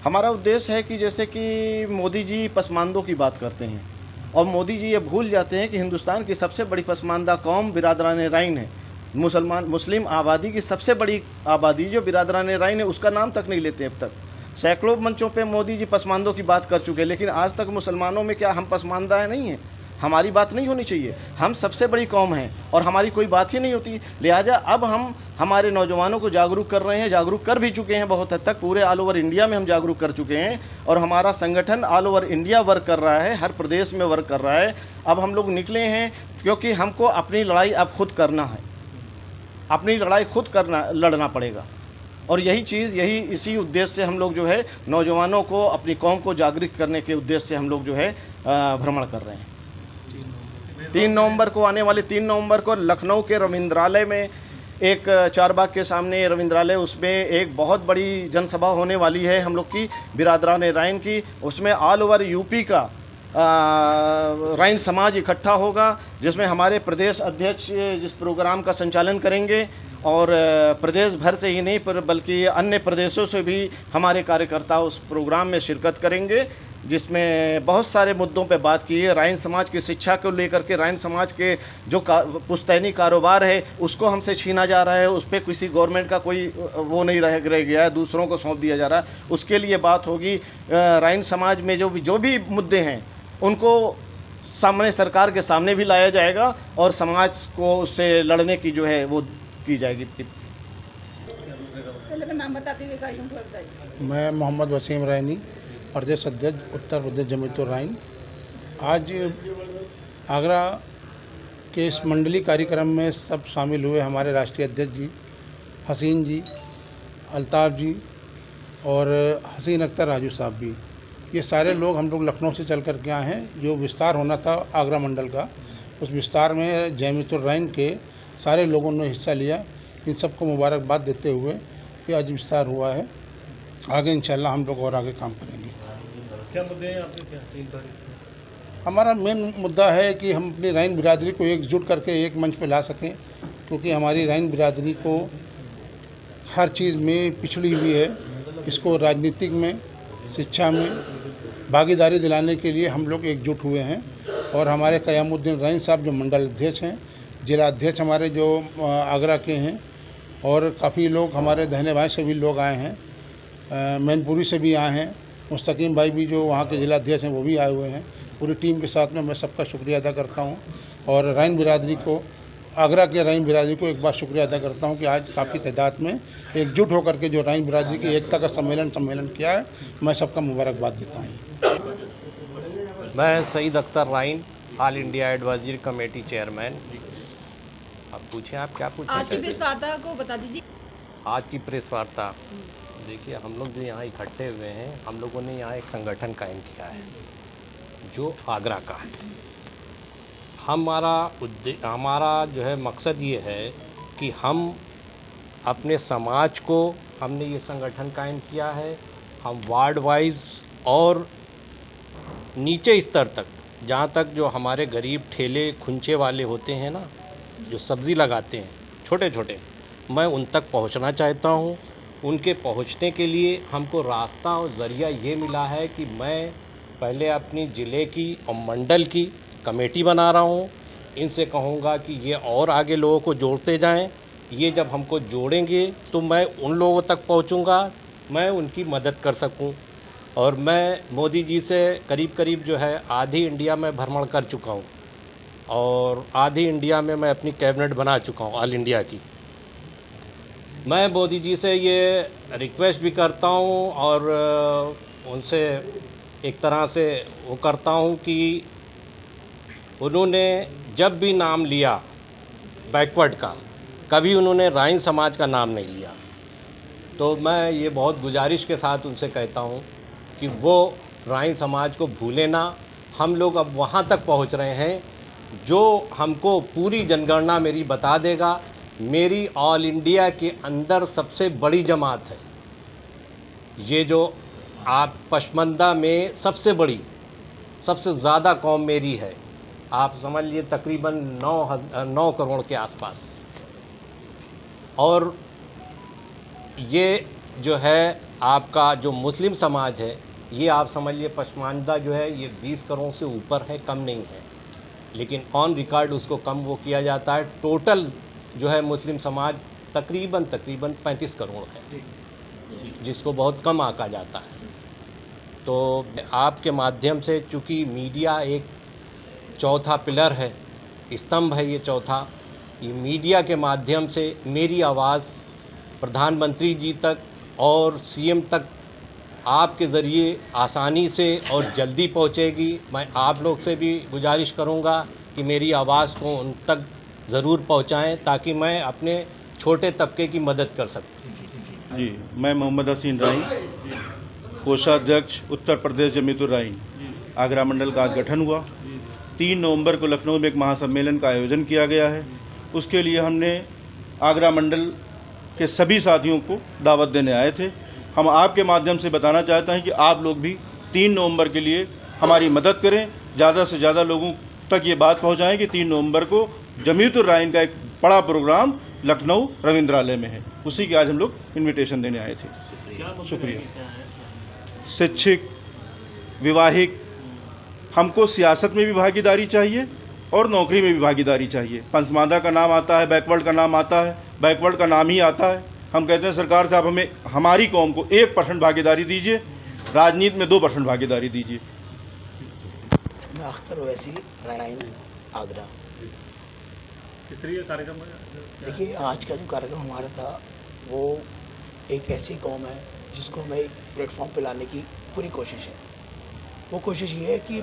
हमारा उद्देश्य है कि जैसे कि मोदी जी पसमानदों की बात करते हैं और मोदी जी ये भूल जाते हैं कि हिंदुस्तान की सबसे बड़ी पसमानदा कौम बिरादरान राइन है। मुस्लिम आबादी की सबसे बड़ी आबादी जो बिरादरान राइन है, उसका नाम तक नहीं लेते अब तक। सैकड़ों मंचों पे मोदी जी पसमानदों की बात कर चुके हैं, लेकिन आज तक मुसलमानों में क्या हम पसमानदा नहीं हैं? हमारी बात नहीं होनी चाहिए। हम सबसे बड़ी कौम हैं और हमारी कोई बात ही नहीं होती। लिहाजा अब हम हमारे नौजवानों को जागरूक कर रहे हैं, जागरूक कर भी चुके हैं बहुत हद तक। पूरे ऑल ओवर इंडिया में हम जागरूक कर चुके हैं और हमारा संगठन ऑल ओवर इंडिया वर्क कर रहा है, हर प्रदेश में वर्क कर रहा है। अब हम लोग निकले हैं क्योंकि हमको अपनी लड़ाई अब खुद करना है, अपनी लड़ाई खुद लड़ना पड़ेगा। और यही इसी उद्देश्य से हम लोग जो है नौजवानों को, अपनी कौम को जागरूक करने के उद्देश्य से हम लोग जो है भ्रमण कर रहे हैं। 3 नवंबर को, आने वाले 3 नवंबर को लखनऊ के रविंद्रालय में एक चारबाग के सामने रविंद्रालय, उसमें एक बहुत बड़ी जनसभा होने वाली है हम लोग की बिरादरान राइन की। उसमें ऑल ओवर यूपी का राइन समाज इकट्ठा होगा, जिसमें हमारे प्रदेश अध्यक्ष जिस प्रोग्राम का संचालन करेंगे और प्रदेश भर से ही नहीं पर बल्कि अन्य प्रदेशों से भी हमारे कार्यकर्ता उस प्रोग्राम में शिरकत करेंगे, जिसमें बहुत सारे मुद्दों पे बात की है। राइन समाज की शिक्षा को लेकर के, राइन समाज के जो पुश्तैनी कारोबार है उसको हमसे छीना जा रहा है, उस पर किसी गवर्नमेंट का कोई वो नहीं रह गया है, दूसरों को सौंप दिया जा रहा है। उसके लिए बात होगी। राइन समाज में जो भी मुद्दे हैं उनको सामने, सरकार के सामने भी लाया जाएगा और समाज को उससे लड़ने की जो है वो की जाएगी। नाम बताते हुए मैं मोहम्मद वसीम रैनी, प्रदेश अध्यक्ष उत्तर प्रदेश जमीयतुर राइन। आज आगरा के इस मंडली कार्यक्रम में सब शामिल हुए हमारे राष्ट्रीय अध्यक्ष जी, हसीन जी, अल्ताफ़ जी और हसीन अख्तर राजू साहब भी। ये सारे लोग हम लोग लखनऊ से चल कर के आए हैं। जो विस्तार होना था आगरा मंडल का, उस विस्तार में जमीयतुर राइन के सारे लोगों ने हिस्सा लिया। इन सबको मुबारकबाद देते हुए ये आज विस्तार हुआ है। आगे इंशाल्लाह हम लोग और आगे काम करेंगे। क्या मुद्दे हैं आपके? क्या 3 तारीख? हमारा मेन मुद्दा है कि हम अपनी राइन बिरादरी को एकजुट करके एक मंच पर ला सकें, क्योंकि हमारी राइन बिरादरी को हर चीज़ में पिछड़ी हुई है। इसको राजनीतिक में, शिक्षा में भागीदारी दिलाने के लिए हम लोग एकजुट हुए हैं। और हमारे क़यामुद्दीन राइन साहब जो मंडल अध्यक्ष हैं, जिला अध्यक्ष हमारे जो आगरा के हैं, और काफ़ी लोग हमारे दहने भाई से भी लोग आए हैं, मैनपुरी से भी आए हैं, मुस्तकीम भाई भी जो वहाँ के जिला अध्यक्ष हैं वो भी आए हुए हैं। पूरी टीम के साथ में मैं सबका शुक्रिया अदा करता हूँ और राइन बिरादरी को, आगरा के राइन बिरादरी को एक बार शुक्रिया अदा करता हूँ कि आज काफ़ी तादाद में एकजुट होकर के जो राइन बिरादरी की एकता का सम्मेलन किया है। मैं सबका मुबारकबाद देता हूँ। मैं Saeed Akhtar Raeen, all India advisory committee chairman. अब पूछें, आप क्या पूछना आज की चाहते प्रेस हैं? वार्ता को बता दीजिए। आज की प्रेस वार्ता, देखिए हम लोग जो यहाँ इकट्ठे हुए हैं, हम लोगों ने यहाँ एक संगठन कायम किया है जो आगरा का है। हमारा जो है मकसद ये है कि हम अपने समाज को, हमने ये संगठन कायम किया है, हम वार्ड वाइज और नीचे स्तर तक, जहाँ तक जो हमारे गरीब ठेले खुंचे वाले होते हैं ना, जो सब्ज़ी लगाते हैं छोटे छोटे, मैं उन तक पहुँचना चाहता हूँ। उनके पहुँचने के लिए हमको रास्ता और ज़रिया ये मिला है कि मैं पहले अपनी ज़िले की और मंडल की कमेटी बना रहा हूँ। इनसे कहूँगा कि ये और आगे लोगों को जोड़ते जाएं। ये जब हमको जोड़ेंगे तो मैं उन लोगों तक पहुँचूँगा, मैं उनकी मदद कर सकूँ। और मैं मोदी जी से करीब जो है आधी इंडिया में भ्रमण कर चुका हूँ और आधी इंडिया में मैं अपनी कैबिनेट बना चुका हूँ ऑल इंडिया की। मैं मोदी जी से ये रिक्वेस्ट भी करता हूँ और उनसे एक तरह से वो करता हूँ कि उन्होंने जब भी नाम लिया बैकवर्ड का, कभी उन्होंने राइन समाज का नाम नहीं लिया। तो मैं ये बहुत गुजारिश के साथ उनसे कहता हूँ कि वो राइन समाज को भूले ना। हम लोग अब वहाँ तक पहुँच रहे हैं जो हमको पूरी जनगणना मेरी बता देगा। मेरी ऑल इंडिया के अंदर सबसे बड़ी जमात है ये, जो आप पशमंदा में सबसे बड़ी, सबसे ज़्यादा कौम मेरी है। आप समझ लीजिए तकरीबन 9 करोड़ के आसपास। और ये जो है आपका जो मुस्लिम समाज है, ये आप समझिए पसमानदा जो है ये 20 करोड़ से ऊपर है, कम नहीं है, लेकिन ऑन रिकॉर्ड उसको कम वो किया जाता है। टोटल जो है मुस्लिम समाज तकरीबन 35 करोड़ है, जिसको बहुत कम आंका जाता है। तो आपके माध्यम से, चूँकि मीडिया एक चौथा पिलर है, स्तंभ है ये चौथा, ये मीडिया के माध्यम से मेरी आवाज़ प्रधानमंत्री जी तक और सीएम तक आपके ज़रिए आसानी से और जल्दी पहुंचेगी। मैं आप लोग से भी गुजारिश करूंगा कि मेरी आवाज़ को उन तक ज़रूर पहुंचाएं, ताकि मैं अपने छोटे तबके की मदद कर सकूं। जी, मैं मोहम्मद हसीन राइन, कोषाध्यक्ष उत्तर प्रदेश जमीयतुर राइन आगरा मंडल का आज गठन हुआ। 3 नवंबर को लखनऊ में एक महासम्मेलन का आयोजन किया गया है। उसके लिए हमने आगरा मंडल के सभी साथियों को दावत देने आए थे। हम आपके माध्यम से बताना चाहते हैं कि आप लोग भी 3 नवंबर के लिए हमारी मदद करें, ज़्यादा से ज़्यादा लोगों तक ये बात पहुंचाएं कि 3 नवंबर को जमीयतुर राइन का एक बड़ा प्रोग्राम लखनऊ रविंद्रालय में है। उसी के आज हम लोग इन्विटेशन देने आए थे। शुक्रिया। शिक्षित, विवाहिक, हमको सियासत में भी भागीदारी चाहिए और नौकरी में भी भागीदारी चाहिए। पसमानदा का नाम आता है, बैकवर्ड का नाम आता है, बैकवर्ड का नाम ही आता है। हम कहते हैं सरकार से आप हमें, हमारी कौम को 1% भागीदारी दीजिए, राजनीति में 2% भागीदारी दीजिए। मैं अख्तर ओवैसी, राइन आगरा। किस तरीके का कार्यक्रम देखिए, आज का जो कार्यक्रम हमारा था वो एक ऐसी कौम है जिसको हमें एक प्लेटफॉर्म पे लाने की पूरी कोशिश है। वो कोशिश ये है कि